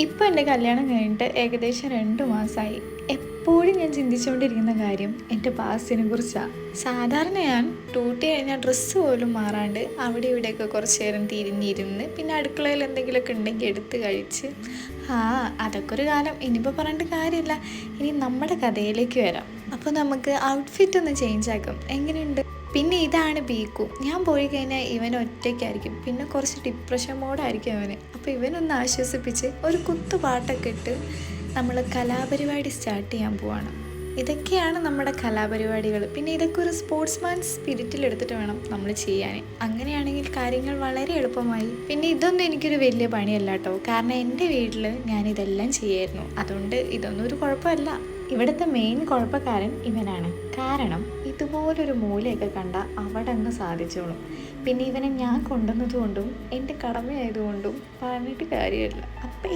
ഇപ്പോൾ എൻ്റെ കല്യാണം കഴിഞ്ഞിട്ട് ഏകദേശം 2 മാസമായി. എപ്പോഴും ഞാൻ ചിന്തിച്ചുകൊണ്ടിരിക്കുന്ന കാര്യം എൻ്റെ പാസ്റ്റിനെ കുറിച്ചാണ്. സാധാരണ ഞാൻ ഡ്യൂട്ടി കഴിഞ്ഞാൽ ഡ്രസ്സ് പോലും മാറാണ്ട് അവിടെ ഇവിടെയൊക്കെ കുറച്ച് നേരം തിരിഞ്ഞിരുന്ന് പിന്നെ അടുക്കളയിൽ എന്തെങ്കിലുമൊക്കെ ഉണ്ടെങ്കിൽ എടുത്ത് കഴിച്ച് അതൊക്കെ ഒരു കാലം. ഇനിയിപ്പോൾ പറഞ്ഞിട്ട് കാര്യമില്ല. ഇനി നമ്മുടെ കഥയിലേക്ക് വരാം. അപ്പോൾ നമുക്ക് ഔട്ട്ഫിറ്റ് ഒന്ന് ചേഞ്ച് ആക്കാം. എങ്ങനെയുണ്ട്? പിന്നെ ഇതാണ് ബീക്കു. ഞാൻ പോയി കഴിഞ്ഞാൽ ഇവൻ ഒറ്റയ്ക്കായിരിക്കും. പിന്നെ കുറച്ച് ഡിപ്രഷൻ മോഡായിരിക്കും അവന്. അപ്പോൾ ഇവനൊന്ന് ആശ്വസിപ്പിച്ച് ഒരു കുത്തു പാട്ടൊക്കെ ഇട്ട് നമ്മൾ കലാപരിപാടി സ്റ്റാർട്ട് ചെയ്യാൻ പോവാണ്. ഇതൊക്കെയാണ് നമ്മുടെ കലാപരിപാടികൾ. പിന്നെ ഇതൊക്കെ ഒരു സ്പോർട്സ്മാൻ സ്പിരിറ്റിലെടുത്തിട്ട് വേണം നമ്മൾ ചെയ്യാൻ. അങ്ങനെയാണെങ്കിൽ കാര്യങ്ങൾ വളരെ എളുപ്പമായി. പിന്നെ ഇതൊന്നും എനിക്കൊരു വലിയ പണിയല്ല കേട്ടോ. കാരണം എൻ്റെ വീട്ടിൽ ഞാനിതെല്ലാം ചെയ്യായിരുന്നു. അതുകൊണ്ട് ഇതൊന്നും ഒരു കുഴപ്പമല്ല. ഇവിടുത്തെ മെയിൻ കുഴപ്പക്കാരൻ ഇവനാണ്. കാരണം ഇതുപോലൊരു മൂലയൊക്കെ കണ്ട അവിടെ അങ്ങ് സാധിച്ചോളും. പിന്നെ ഇവനെ ഞാൻ കൊണ്ടുവന്നതുകൊണ്ടും എൻ്റെ കടമയായതുകൊണ്ടും പറഞ്ഞിട്ട് കാര്യമില്ല. അപ്പം